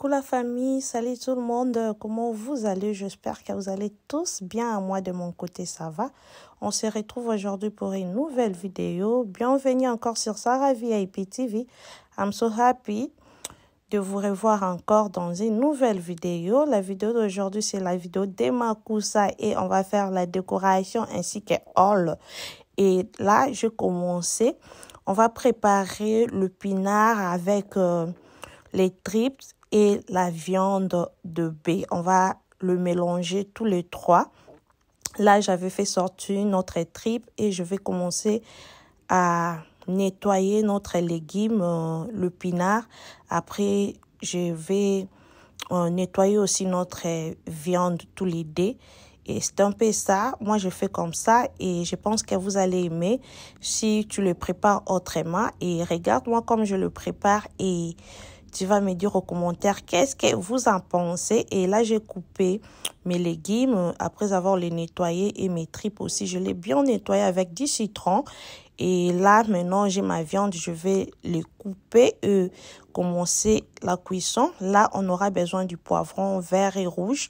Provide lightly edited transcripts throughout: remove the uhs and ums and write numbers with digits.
Coucou la famille, salut tout le monde, comment vous allez? J'espère que vous allez tous bien. À moi de mon côté, ça va. On se retrouve aujourd'hui pour une nouvelle vidéo. Bienvenue encore sur Sarah VIP TV. I'm so happy de vous revoir encore dans une nouvelle vidéo. La vidéo d'aujourd'hui, c'est la vidéo d'Emakusa et on va faire la décoration ainsi que haul. Et là, je commençais. On va préparer le pinard avec les tripes et la viande de bœuf. On va le mélanger tous les trois. Là, j'avais fait sortir notre tripe et je vais commencer à nettoyer notre légume, le pinard. Après, je vais nettoyer aussi notre viande tous les deux. Et c'est un peu ça. Moi, je fais comme ça et je pense que vous allez aimer si tu le prépares autrement. Et regarde-moi comme je le prépare et tu vas me dire aux commentaires qu'est-ce que vous en pensez. Et là, j'ai coupé mes légumes après avoir les nettoyés et mes tripes aussi. Je l'ai bien nettoyé avec du citron. Et là, maintenant, j'ai ma viande. Je vais les couper et commencer la cuisson. Là, on aura besoin du poivron vert et rouge.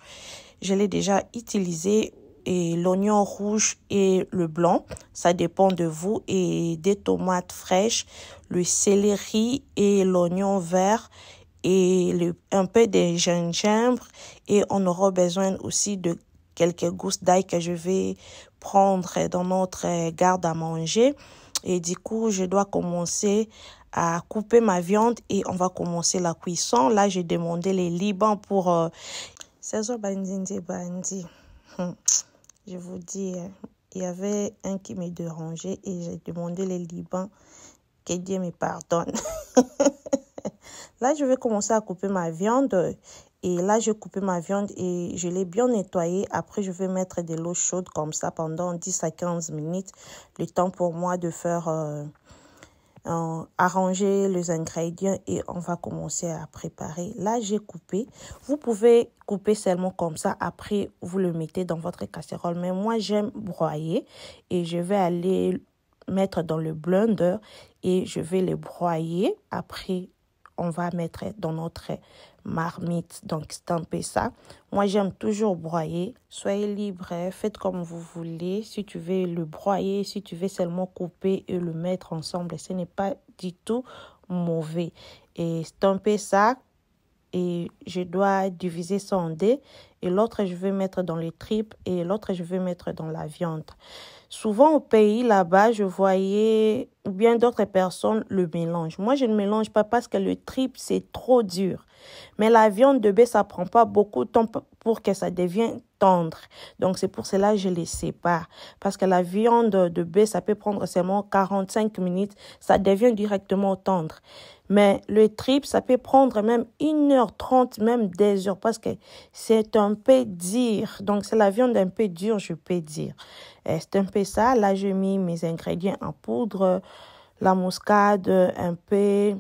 Je l'ai déjà utilisé. Et l'oignon rouge et le blanc, ça dépend de vous, et des tomates fraîches, le céleri et l'oignon vert et un peu de gingembre, et on aura besoin aussi de quelques gousses d'ail que je vais prendre dans notre garde à manger. Et du coup, je dois commencer à couper ma viande et on va commencer la cuisson. Là, j'ai demandé les Liban pour César Bandindi Bandi. Je vous dis, il y avait un qui me dérangeait et j'ai demandé les Liban. Que Dieu me pardonne. Là, je vais commencer à couper ma viande. Et là, j'ai coupé ma viande et je l'ai bien nettoyée. Après, je vais mettre de l'eau chaude comme ça pendant 10 à 15 minutes. Le temps pour moi de faire arranger les ingrédients et on va commencer à préparer. Là, j'ai coupé. Vous pouvez couper seulement comme ça. Après, vous le mettez dans votre casserole. Mais moi, j'aime broyer et je vais aller mettre dans le blender et je vais le broyer. Après, on va mettre dans notre marmite. Donc, c'est un peu ça. Moi, j'aime toujours broyer. Soyez libre, faites comme vous voulez. Si tu veux le broyer, si tu veux seulement couper et le mettre ensemble, ce n'est pas du tout mauvais. Et c'est un peu ça. Et je dois diviser ça en deux. Et l'autre, je vais mettre dans les tripes et l'autre, je vais mettre dans la viande. Souvent au pays, là-bas, je voyais, ou bien d'autres personnes le mélangent. Moi, je ne mélange pas parce que le tripe, c'est trop dur. Mais la viande de bœuf, ça prend pas beaucoup de temps pour que ça devienne tendre. Donc, c'est pour cela que je les sépare. Parce que la viande de bœuf, ça peut prendre seulement 45 minutes. Ça devient directement tendre. Mais le tripe, ça peut prendre même 1h30, même 2 heures. Parce que c'est un peu dur. Donc, c'est la viande un peu dure, je peux dire. C'est un peu ça. Là, j'ai mis mes ingrédients en poudre. La muscade, un peu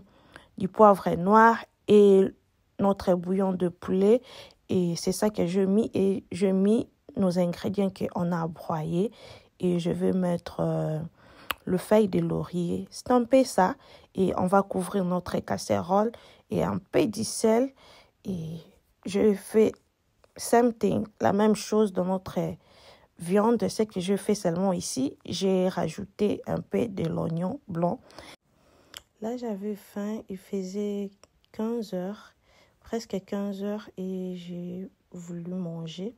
du poivre noir et notre bouillon de poulet. Et c'est ça que je mis. Et je mis nos ingrédients qu'on a broyés. Et je vais mettre le feuille de laurier. C'est un peu ça. Et on va couvrir notre casserole et un peu de sel. Et je fais same thing, la même chose dans notre viande. Ce que je fais seulement ici, j'ai rajouté un peu de l'oignon blanc. Là, j'avais faim. Il faisait 15 heures, presque 15 heures et j'ai voulu manger.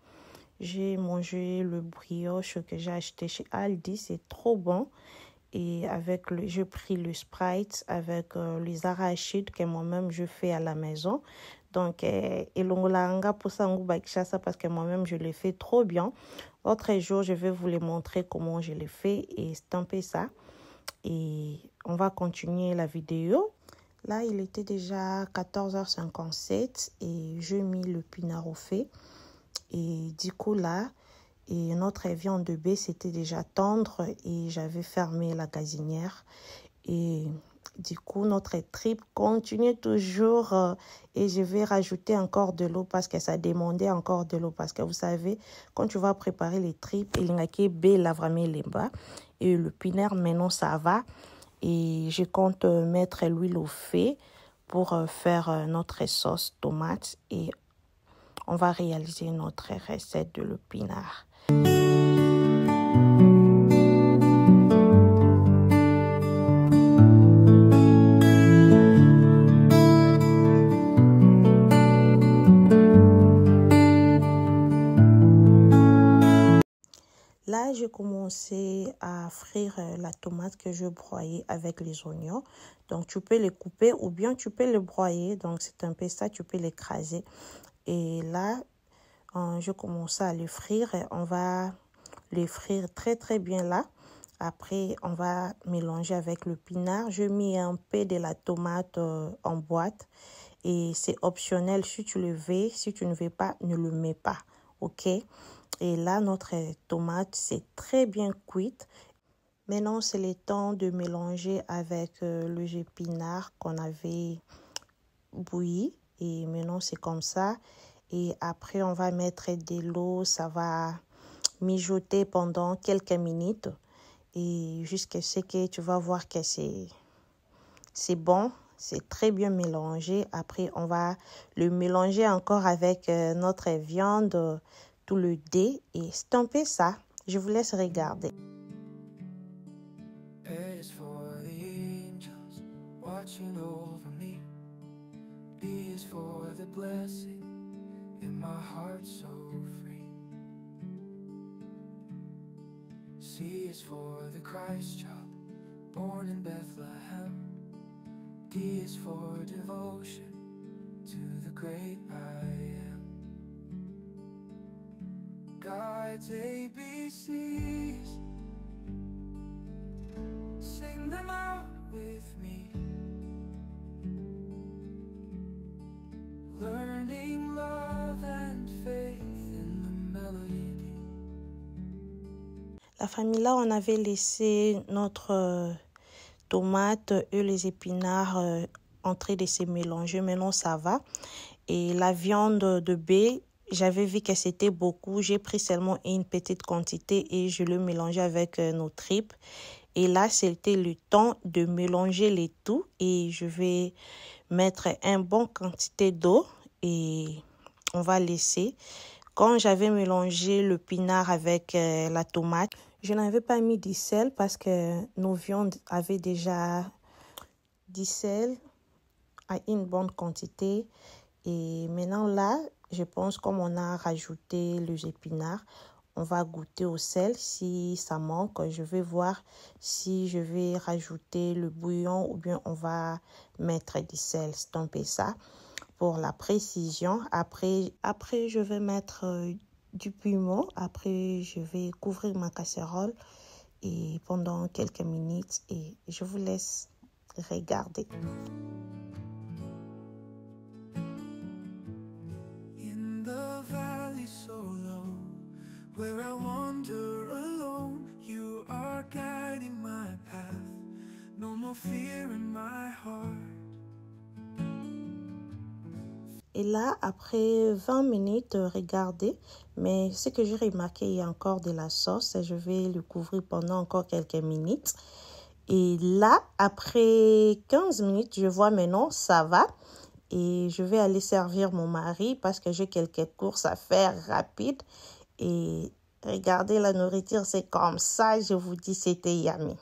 J'ai mangé le brioche que j'ai acheté chez Aldi. C'est trop bon. Et avec j'ai pris le Sprite avec les arachides que moi-même je fais à la maison. Donc, elongolanga pour ça parce que moi-même je le fais trop bien. L'autre jour, je vais vous les montrer comment je le fais et c'est un peu ça. Et on va continuer la vidéo. Là, il était déjà 14h57 et j'ai mis le pinard au feu. Et du coup, là, et notre viande de bœuf, c'était déjà tendre et j'avais fermé la gazinière. Et du coup, notre tripe continue toujours et je vais rajouter encore de l'eau parce que ça demandait encore de l'eau. Parce que vous savez, quand tu vas préparer les tripes, il y a qui la vraiment les bas. Et le pinard, maintenant, ça va. Et je compte mettre l'huile au feu pour faire notre sauce tomate et on va réaliser notre recette de l'épinard. Là, j'ai commencé à frire la tomate que je broyais avec les oignons. Donc, tu peux les couper ou bien tu peux les broyer. Donc, c'est un peu ça, tu peux l'écraser. Et là, je commence à les frire. On va les frire très, très bien là. Après, on va mélanger avec le pinard. Je mets un peu de la tomate en boîte. Et c'est optionnel si tu le veux. Si tu ne veux pas, ne le mets pas. OK? Et là, notre tomate, c'est très bien cuite. Maintenant, c'est le temps de mélanger avec le épinard qu'on avait bouilli. Et maintenant, c'est comme ça. Et après, on va mettre de l'eau. Ça va mijoter pendant quelques minutes. Et jusqu'à ce que tu vas voir que c'est bon. C'est très bien mélangé. Après, on va le mélanger encore avec notre viande, tout le dé. Et c'est un peu ça. Je vous laisse regarder. C is for the Christ child, born in Bethlehem. D is for devotion to the great I am. God's ABCs, sing them out with me. Learning love and faith in the melody. La famille, là, on avait laissé notre tomate et les épinards en train de se mélanger. Maintenant, ça va. Et la viande de bœuf, j'avais vu que c'était beaucoup. J'ai pris seulement une petite quantité et je le mélangeais avec nos tripes. Et là, c'était le temps de mélanger les tout. Et je vais mettre une bonne quantité d'eau et on va laisser. Quand j'avais mélangé le pinard avec la tomate, je n'avais pas mis du sel parce que nos viandes avaient déjà du sel à une bonne quantité. Et maintenant là, je pense comme on a rajouté les épinards, on va goûter au sel. Si ça manque, je vais voir si je vais rajouter le bouillon ou bien on va mettre du sel. C'est un peu ça pour la précision. Après je vais mettre du piment. Après, je vais couvrir ma casserole et pendant quelques minutes et je vous laisse regarder. In the valley so low, where I wander alone, you are guiding my path. No more fear in my heart. Et là, après 20 minutes, regardez, mais ce que j'ai remarqué, il y a encore de la sauce. Je vais le couvrir pendant encore quelques minutes. Et là, après 15 minutes, je vois maintenant, ça va. Et je vais aller servir mon mari parce que j'ai quelques courses à faire rapides. Et regardez, la nourriture, c'est comme ça. Je vous dis, c'était yummy.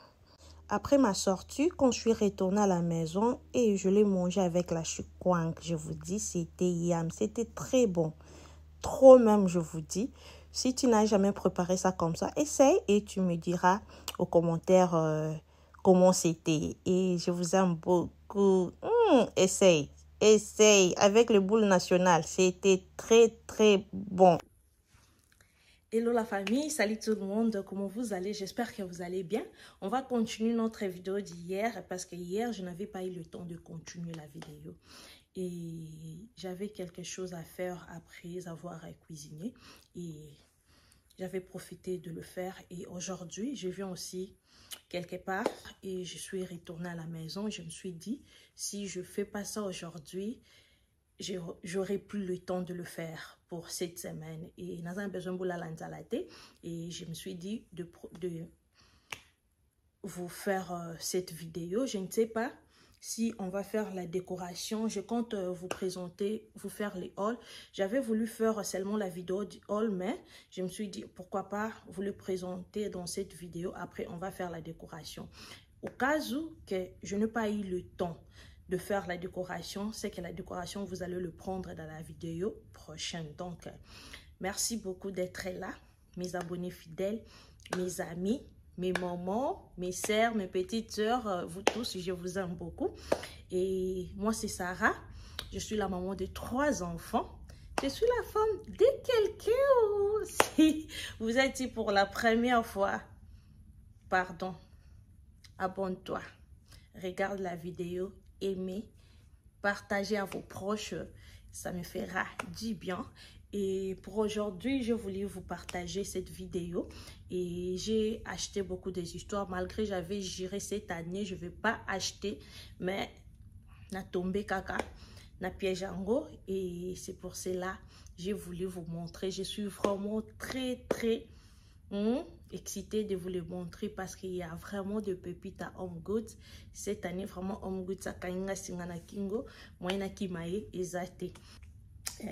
Après ma sortie, quand je suis retournée à la maison et je l'ai mangé avec la choucouang, je vous dis, c'était yam, c'était très bon. Trop même, je vous dis. Si tu n'as jamais préparé ça comme ça, essaye et tu me diras aux commentaires comment c'était. Et je vous aime beaucoup. Essaye, essaye. Avec le boule national, c'était très, très bon. Hello la famille, salut tout le monde, comment vous allez? J'espère que vous allez bien. On va continuer notre vidéo d'hier parce que hier, je n'avais pas eu le temps de continuer la vidéo. Et j'avais quelque chose à faire après avoir cuisiné et j'avais profité de le faire. Et aujourd'hui, je viens aussi quelque part et je suis retournée à la maison. Je me suis dit, si je ne fais pas ça aujourd'hui, j'aurai plus le temps de le faire pour cette semaine et nous avons besoin de l'ensalade et je me suis dit de vous faire cette vidéo. Je ne sais pas si on va faire la décoration. Je compte vous présenter, vous faire les hauls. J'avais voulu faire seulement la vidéo du haul, mais je me suis dit pourquoi pas vous le présenter dans cette vidéo. Après, on va faire la décoration. Au cas où que je n'ai pas eu le temps de faire la décoration, c'est que la décoration, vous allez le prendre dans la vidéo prochaine. Donc, merci beaucoup d'être là, mes abonnés fidèles, mes amis, mes mamans, mes sœurs, mes petites sœurs, vous tous, je vous aime beaucoup. Et moi, c'est Sarah. Je suis la maman de 3 enfants. Je suis la femme de quelqu'un. Si vous êtes ici pour la première fois, pardon, abonne-toi, regarde la vidéo, aimez, partagez à vos proches, ça me fera du bien. Et pour aujourd'hui, je voulais vous partager cette vidéo. Et j'ai acheté beaucoup des histoires. Malgré j'avais juré cette année, je ne vais pas acheter. Mais n'a tombé caca, n'a piège en gros. Et c'est pour cela j'ai voulu vous montrer. Je suis vraiment très excitée de vous le montrer parce qu'il y a vraiment de pépites à Home Goods. Cette année, vraiment Home Goods à Kainga Singana Kingo. Moi, na Kimae Ezate.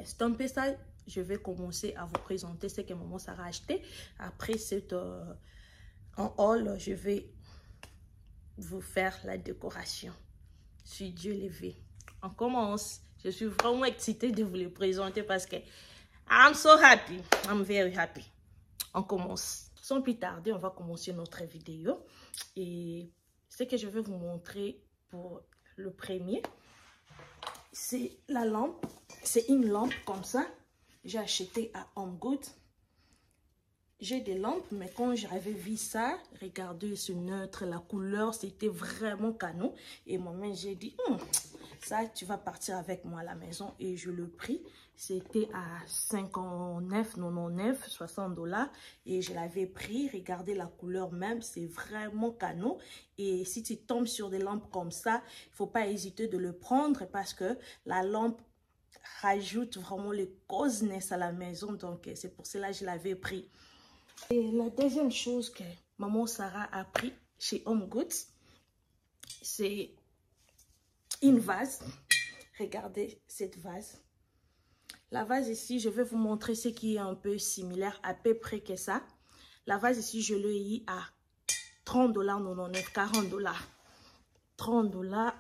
Stompé ça. Je vais commencer à vous présenter ce que maman Sarah a acheté. Après cette en haul, je vais vous faire la décoration. Si Dieu le veut. On commence. Je suis vraiment excitée de vous le présenter parce que I'm so happy. I'm very happy. On commence. Sans plus tarder, on va commencer notre vidéo. Et ce que je vais vous montrer pour le premier, c'est la lampe. C'est une lampe comme ça. J'ai acheté à Home Goods. J'ai des lampes, mais quand j'avais vu ça, regardez ce neutre, la couleur, c'était vraiment canon. Et moi-même, j'ai dit, ça, tu vas partir avec moi à la maison. Et je le pris. C'était à 59,99, 60 $. Et je l'avais pris. Regardez la couleur même, c'est vraiment canon. Et si tu tombes sur des lampes comme ça, il ne faut pas hésiter de le prendre parce que la lampe rajoute vraiment le coziness à la maison. Donc, c'est pour cela que je l'avais pris. Et la deuxième chose que maman Sarah a pris chez Home Goods, c'est une vase. Regardez cette vase. La vase ici, je vais vous montrer ce qui est un peu similaire, à peu près que ça. La vase ici, je l'ai eu à 30 $, 40 $. 30 $.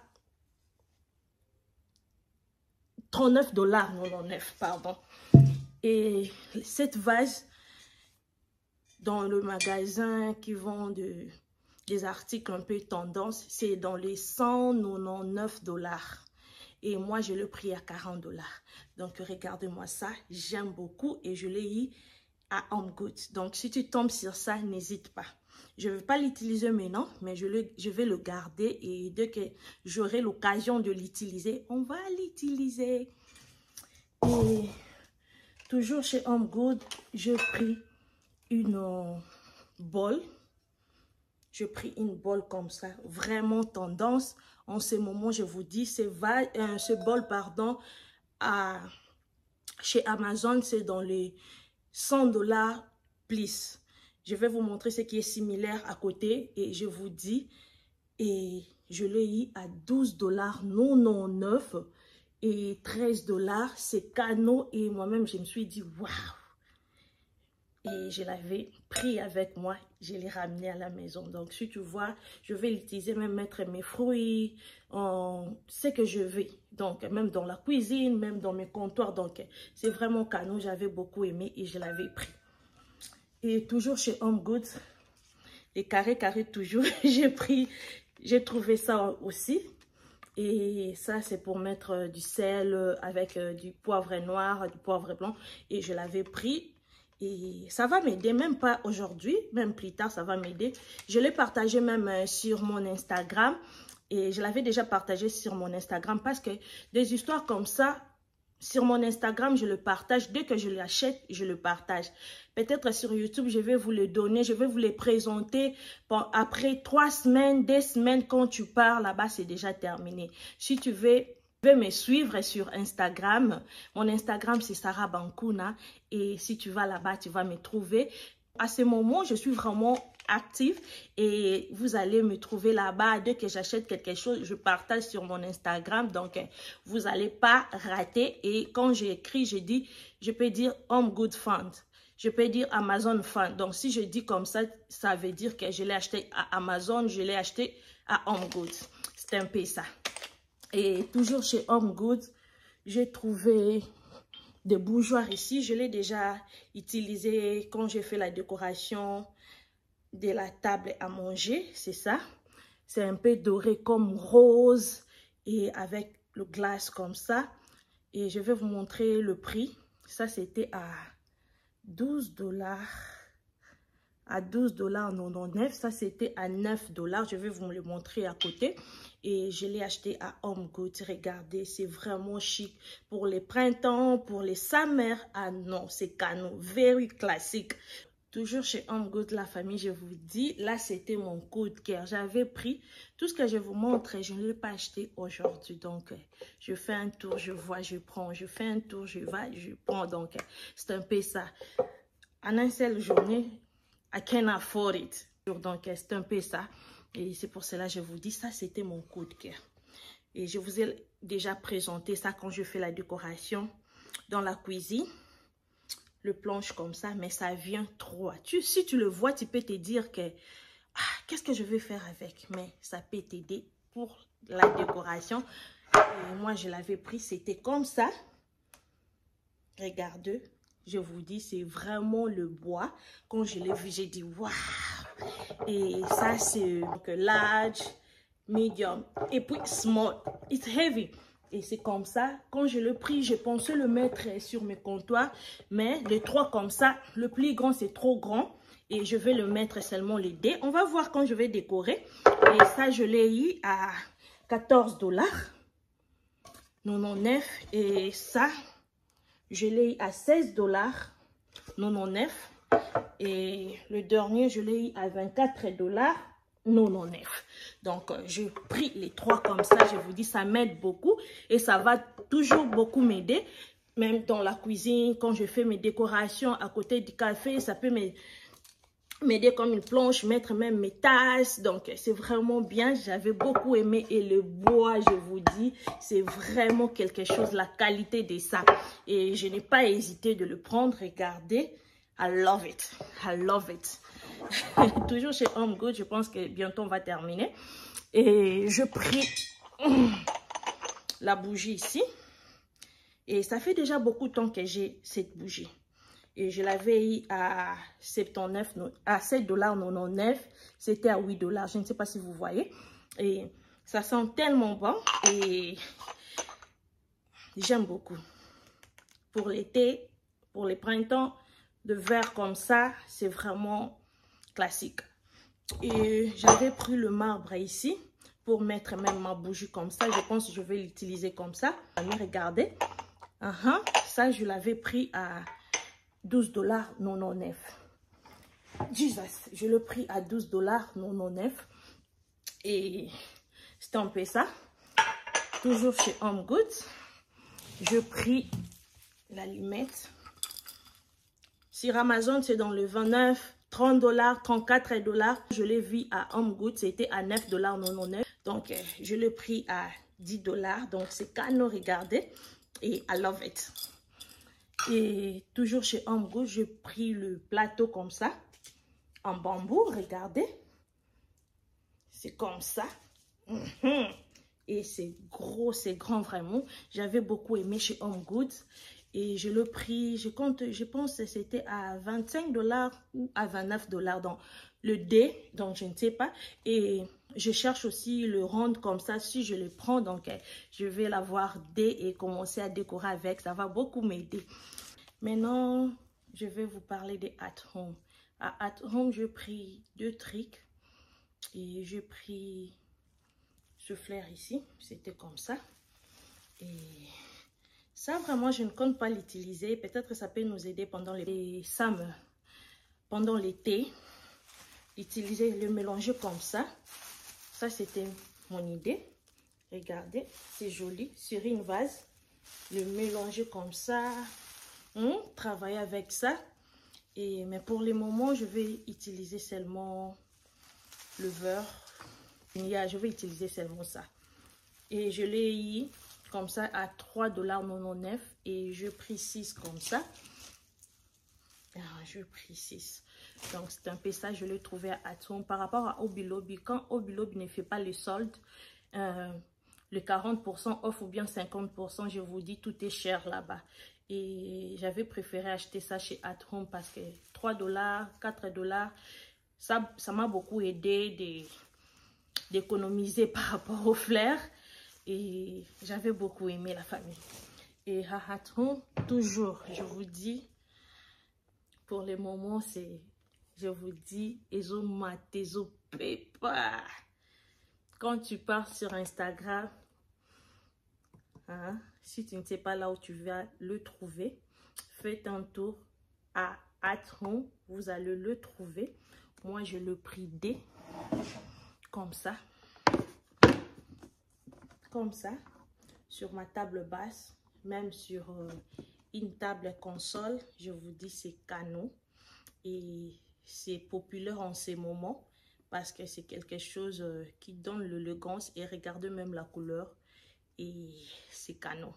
39 $, pardon. Et cette vase, dans le magasin qui vend des articles un peu tendance, c'est dans les 199 $. Et moi, je l'ai pris à 40 $. Donc, regardez-moi ça. J'aime beaucoup et je l'ai eu à Home Goods. Donc, si tu tombes sur ça, n'hésite pas. Je ne vais pas l'utiliser maintenant, mais je vais le garder. Et dès que j'aurai l'occasion de l'utiliser, on va l'utiliser. Et toujours chez Home Goods, j'ai pris une bol. J'ai pris une bol comme ça, vraiment tendance. En ce moment, je vous dis, ce bol, pardon, chez Amazon, c'est dans les 100 $ plus. Je vais vous montrer ce qui est similaire à côté et je vous dis, et je l'ai eu à 12 $, et 13 $. C'est canon et moi-même, je me suis dit, waouh! Et je l'avais pris avec moi, je l'ai ramené à la maison. Donc, si tu vois, je vais l'utiliser, même mettre mes fruits, ce que je veux. Donc, même dans la cuisine, même dans mes comptoirs. Donc, c'est vraiment canon, j'avais beaucoup aimé et je l'avais pris. Et toujours chez Home Goods, les carrés toujours, j'ai trouvé ça aussi. Et ça, c'est pour mettre du sel avec du poivre noir, du poivre blanc. Et je l'avais pris. Et ça va m'aider, même pas aujourd'hui, même plus tard, ça va m'aider. Je l'ai partagé même sur mon Instagram. Et je l'avais déjà partagé sur mon Instagram parce que des histoires comme ça, sur mon Instagram, je le partage. Dès que je l'achète, je le partage. Peut-être sur YouTube, je vais vous le donner. Je vais vous les présenter. Bon, après 3 semaines, 2 semaines, quand tu pars là-bas, c'est déjà terminé. Si tu veux me suivre sur Instagram. Mon Instagram, c'est Sarah Bankuna. Et si tu vas là-bas, tu vas me trouver. À ce moment, je suis vraiment active et vous allez me trouver là-bas. Dès que j'achète quelque chose, je partage sur mon Instagram. Donc, vous n'allez pas rater. Et quand j'écris, je peux dire Home Good Fund. Je peux dire Amazon Fund. Donc, si je dis comme ça veut dire que je l'ai acheté à Amazon, je l'ai acheté à Home Good. C'est un peu ça. Et toujours chez Home Good, j'ai trouvé des bougeoirs ici. Je l'ai déjà utilisé quand j'ai fait la décoration de la table à manger. C'est ça. C'est un peu doré comme rose et avec le glace comme ça. Et je vais vous montrer le prix. Ça, c'était à 12 $. À 12,99 $. Ça, c'était à 9 $. Je vais vous le montrer à côté. Et je l'ai acheté à Home Good. Regardez, c'est vraiment chic. Pour les printemps, pour les summer. Ah non, c'est canon. Very classique. Toujours chez Home Good, la famille, je vous dis. Là, c'était mon coup de cœur. J'avais pris tout ce que je vous montre. Je ne l'ai pas acheté aujourd'hui. Donc, je fais un tour, je vois, je prends. Je fais un tour, je vais, je prends. Donc, c'est un peu ça. En une seule journée, I can afford it. Donc, c'est un peu ça. Et c'est pour cela que je vous dis, ça, c'était mon coup de cœur. Et je vous ai déjà présenté ça quand je fais la décoration dans la cuisine. Le planche comme ça, mais ça vient trop. Si tu le vois, tu peux te dire que qu'est-ce que je vais faire avec? Mais ça peut t'aider pour la décoration. Et moi, je l'avais pris, c'était comme ça. Regardez. Je vous dis, c'est vraiment le bois. Quand je l'ai vu, j'ai dit, waouh! Et ça, c'est large, medium, et puis small. It's heavy. Et c'est comme ça. Quand je l'ai pris, je pensais le mettre sur mes comptoirs. Mais les trois comme ça, le plus grand, c'est trop grand. Et je vais le mettre seulement les dés. On va voir quand je vais décorer. Et ça, je l'ai eu à 14 $. 99. Et ça, je l'ai eu à 16 $. 99. Et le dernier, je l'ai eu à 24 $. 99. Donc, j'ai pris les trois comme ça. Je vous dis, ça m'aide beaucoup. Et ça va toujours beaucoup m'aider. Même dans la cuisine, quand je fais mes décorations à côté du café, ça peut m'aider comme une planche, mettre même mes tasses. Donc, c'est vraiment bien. J'avais beaucoup aimé. Et le bois, je vous dis, c'est vraiment quelque chose, la qualité de ça. Et je n'ai pas hésité de le prendre. Regardez. I love it. I love it. Toujours chez Home Good, je pense que bientôt on va terminer. Et je pris la bougie ici. Et ça fait déjà beaucoup de temps que j'ai cette bougie. Et je l'avais eu à 7,99 $. C'était à 8 $. Je ne sais pas si vous voyez. Et ça sent tellement bon. Et j'aime beaucoup. Pour l'été, pour les printemps, de verre comme ça, c'est vraiment classique. Et j'avais pris le marbre ici pour mettre même ma bougie comme ça. Je pense que je vais l'utiliser comme ça. Regardez. Ça, je l'avais pris à 12,99 $. Jesus, je l'ai pris à 12,99 $. Et c'est un peu ça. Toujours chez Home Good. Je pris l'allumette. Sur Amazon, c'est dans le 29, 30 $, 34 $. Je l'ai vu à Home Good, c'était à 9,99 $. Donc, je l'ai pris à 10 $. Donc, c'est canon, regardez. Et I love it. Et toujours chez Home Good, j'ai pris le plateau comme ça, en bambou, regardez. C'est comme ça. Et c'est gros, c'est grand vraiment. J'avais beaucoup aimé chez Home Good. Et je l'ai pris, je pense que c'était à 25 $ ou à 29 $ dans le dé, donc je ne sais pas. Et je cherche aussi le rond comme ça, si je le prends, donc je vais l'avoir dé et commencer à décorer avec, ça va beaucoup m'aider. Maintenant, je vais vous parler des At Home. À At Home, j'ai pris 2 trucs et j'ai pris ce flair ici, c'était comme ça. Et ça, vraiment, je ne compte pas l'utiliser. Peut-être que ça peut nous aider pendant les summer, pendant l'été. Utiliser, le mélanger comme ça. Ça, c'était mon idée. Regardez, c'est joli. Sur une vase, le mélanger comme ça. Travailler avec ça. Mais pour le moment, je vais utiliser seulement le beurre. Je vais utiliser seulement ça. Et je l'ai eu comme ça à 3,99 $ et je pris 6 comme ça. Je pris 6. Donc c'est un peu ça, je l'ai trouvé à Atom. Par rapport à Hobby Lobby, quand Hobby Lobby ne fait pas les soldes, le 40% off ou bien 50%, je vous dis, tout est cher là-bas. Et j'avais préféré acheter ça chez At Home parce que 3 $, 4 $, ça m'a beaucoup aidé d'économiser par rapport au flair. Et j'avais beaucoup aimé la famille. Et à At Home, toujours, je vous dis, pour le moment, c'est, je vous dis, Ezo Mate, Ezo Pepa. Quand tu pars sur Instagram, hein, si tu ne sais pas là où tu vas le trouver, faites un tour à At Home, vous allez le trouver. Moi, je le pris D, comme ça, sur ma table basse, même sur une table console. Je vous dis, c'est canon et c'est populaire en ces moments parce que c'est quelque chose qui donne l'élégance et regardez même la couleur et c'est canon.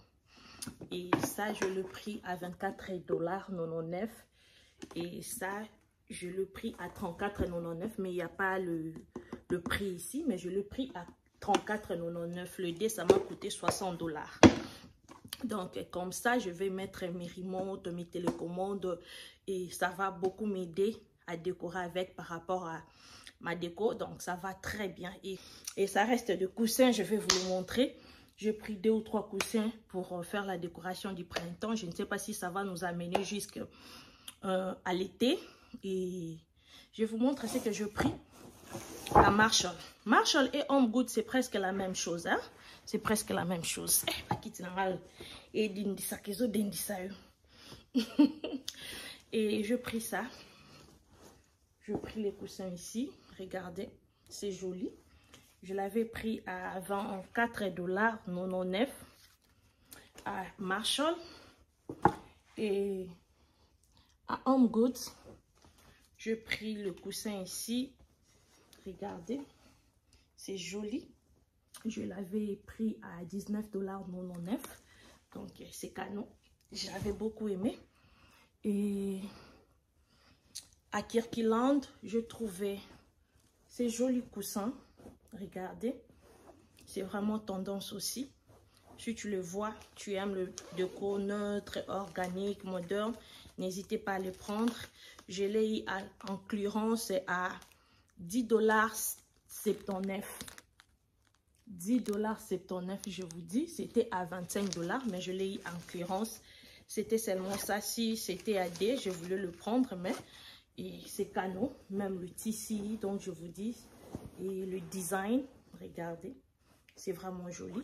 Et ça, je le pris à 24,99 $ et ça, je le pris à 34,99 $, mais il n'y a pas le prix ici, mais je le pris à 34,99 $. Le dé, ça m'a coûté 60 $. Donc, comme ça, je vais mettre mes remotes, mes télécommandes et ça va beaucoup m'aider à décorer avec par rapport à ma déco. Donc, ça va très bien. Et ça reste de coussins, je vais vous le montrer. J'ai pris 2 ou 3 coussins pour faire la décoration du printemps. Je ne sais pas si ça va nous amener jusqu'à l'été. Et je vous montre ce que je pris à Marshall. Marshall et Home Goods, c'est presque la même chose. Hein? C'est presque la même chose. Et je pris ça. Je pris les coussins ici. Regardez, c'est joli. Je l'avais pris à 24,99 $ à Marshall. Et à Home Goods, je pris le coussin ici. Regardez, c'est joli. Je l'avais pris à 19,99 $. Donc, c'est canon. J'avais beaucoup aimé. Et à Kirkland, je trouvais ces jolis coussins. Regardez. C'est vraiment tendance aussi. Si tu le vois, tu aimes le déco neutre, organique, moderne, n'hésitez pas à le prendre. Je l'ai eu en clearance à 10,79 $. 10,79 $, je vous dis, c'était à 25 $, mais je l'ai eu en clearance. C'était seulement ça. Si c'était à D, je voulais le prendre, mais c'est canon. Même le tissu, donc je vous dis, et le design, regardez, c'est vraiment joli.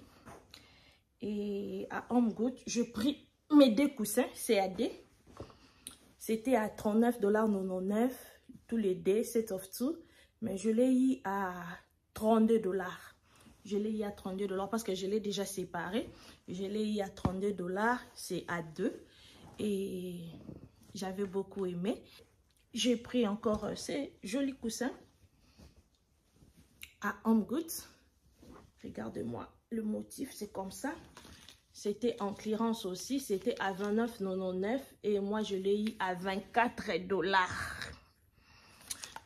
Et à Home Goods, je pris mes 2 coussins, c'est à D. C'était à 39,99 $, tous les D, set of 2, mais je l'ai eu à 32 $. Je l'ai eu à 32 $ parce que je l'ai déjà séparé. Je l'ai eu à 32 $, c'est à 2. Et j'avais beaucoup aimé. J'ai pris encore ces jolis coussins à Home Goods. Regardez-moi, le motif, c'est comme ça. C'était en clearance aussi. C'était à 29,99 $ et moi, je l'ai eu à 24 $.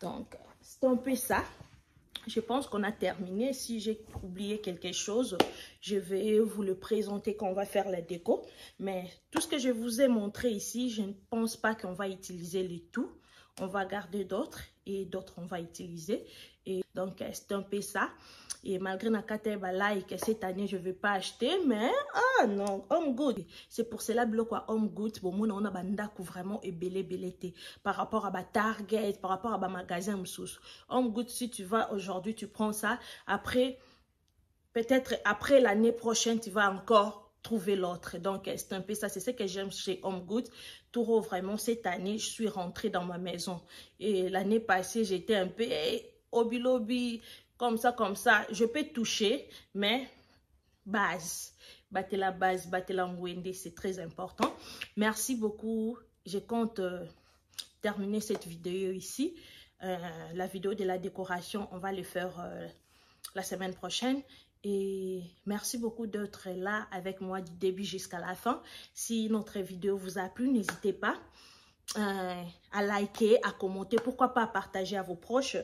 Donc, c'est un peu ça. Je pense qu'on a terminé. Si j'ai oublié quelque chose, je vais vous le présenter quand on va faire la déco. Mais tout ce que je vous ai montré ici, je ne pense pas qu'on va utiliser les tout. On va garder d'autres et d'autres on va utiliser. Et donc, c'est un peu ça. Et malgré Nakate like cette année, je ne vais pas acheter. Mais, ah non, Home Goods. C'est pour cela que Home Goods, bon, on a bandaku vraiment et belé par rapport à ma Target, par rapport à ma magasin Msous. Home Goods, si tu vas aujourd'hui, tu prends ça. Après, peut-être après l'année prochaine, tu vas encore trouver l'autre. Donc, c'est un peu ça. C'est ce que j'aime chez Home Goods. Tout vraiment, cette année, je suis rentrée dans ma maison. Et l'année passée, j'étais un peu Hobby Lobby, comme ça. Je peux toucher, mais base. Battez la base, battez la ngwende, c'est très important. Merci beaucoup. Je compte terminer cette vidéo ici. La vidéo de la décoration, on va le faire la semaine prochaine. Et merci beaucoup d'être là avec moi du début jusqu'à la fin. Si notre vidéo vous a plu, n'hésitez pas à liker, à commenter, pourquoi pas à partager à vos proches.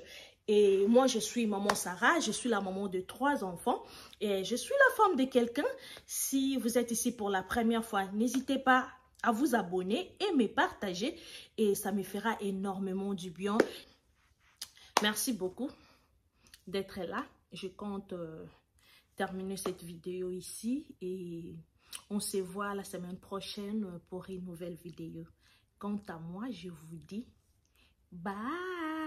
Et moi, je suis maman Sarah, je suis la maman de 3 enfants et je suis la femme de quelqu'un. Si vous êtes ici pour la première fois, n'hésitez pas à vous abonner et me partager et ça me fera énormément du bien. Merci beaucoup d'être là. Je compte terminer cette vidéo ici et on se voit la semaine prochaine pour une nouvelle vidéo. Quant à moi, je vous dis bye.